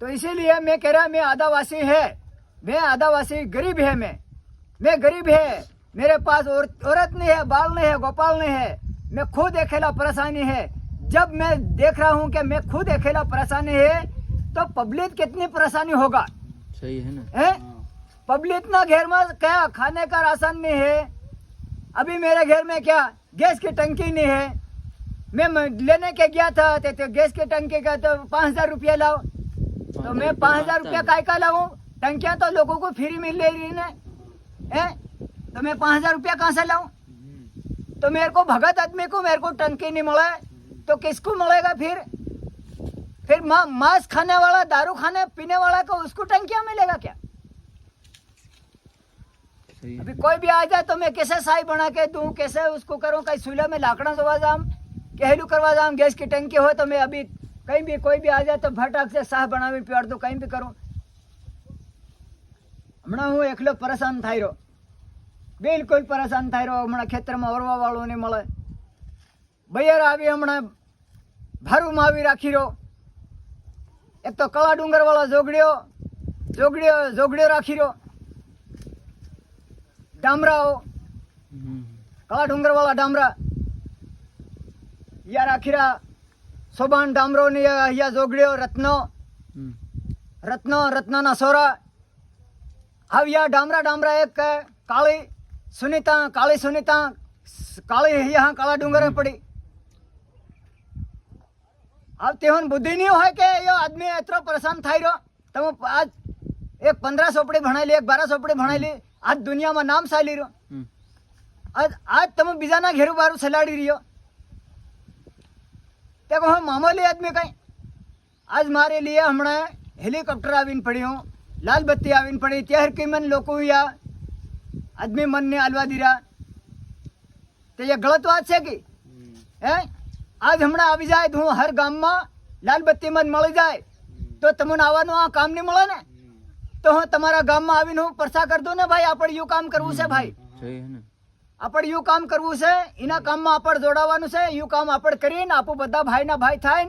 तो इसीलिए मैं कह रहा मैं आदिवासी है, मैं आदिवासी गरीब है, मैं गरीब है, मेरे पास औरत नहीं है, बाल नहीं है, गोपाल नहीं है, मैं खुद अकेला परेशानी है। जब मैं देख रहा हूँ कि मैं खुद अकेला परेशानी है तो पब्लिक कितनी परेशानी होगा। सही है ना है पब्लिक ना घर में क्या खाने का राशन नहीं है। अभी मेरे घर में क्या गैस की टंकी नहीं है। मैं लेने के गया था तो गैस की टंकी का तो 5,000 रुपया लाओ, तो मैं 5,000 रुपया काय का लाऊं? टंकियां तो लोगों को फ्री मिल रही है, तो मैं 5,000 रुपया कहाँ से लाऊं? तो मेरे को भगत आदमी को मेरे को टंकी नहीं मिला तो किसको मिलेगा? फिर मांस खाने वाला, दारू खाने पीने वाला को उसको टंकियां मिलेगा क्या? अभी कोई भी आ जाए तो मैं कैसे साई बना के दूं, कैसे उसको करूं? कहीं चूल्हे में लाकड़ा जवा जाऊं, कहलू करवा जाऊं, गैस की टंकी हो तो मैं अभी कहीं भी कोई भी आ जाए तो भटक से साह बनावी पियाड़ दो, कहीं भी करूं। हमणा हूँ एकलो परेशान थाई रो, बिल्कुल परेशान थाई रो। हमणा खेतर में ओरवा वाळो नहीं मळे, बयर आवी हमणा भारू मावी राखी रो। एक तो कला डूंगर वाला जोगड़ियो राखी रो, डामरा हो, कला डूंगर वाला डामरा या राखी रा। सोबान डामरो ने या जोगड़ियो रत्नो ना सोरा। अब या डामरा एक काली सुनीता काली यहाँ काला डूंगर में पड़ी। अब तेहन बुद्धि नहीं है कि यो आदमी इतना परेशान थाई रो। तुम आज एक 15 सोपड़ी भणाई ली, एक 12 सोपड़ी भणाई ली, आज दुनिया में नाम साली रो। आज तुम बीजाना घेरू बारू सलाड़ी रही हो। देखो हम मामूली आदमी कहीं आज मारे लिए हमने हेलीकॉप्टर आवीन पड़ी हूँ, लाल बत्ती आवीन पड़ी, त्यार की मन लोग या आदमी मन ने आलवा दी रहा। तो ये गलत बात है कि आज हमने आवी जाए तो हर गाम में लाल बत्ती मन मળી जाए तो तमने आवानो आ काम नहीं મળે ને, तो હું તમારા ગામમાં આવીને હું પરસા कर दो ને ભાઈ આપણે યુ કામ કરવું છે ભાઈ, सही है ना આપણે યુ કામ કરવું છે, એના કામમાં આપણે જોડાવાનું છે, યુ કામ આપણે કરીને આપો બધા ભાઈના ભાઈ થાય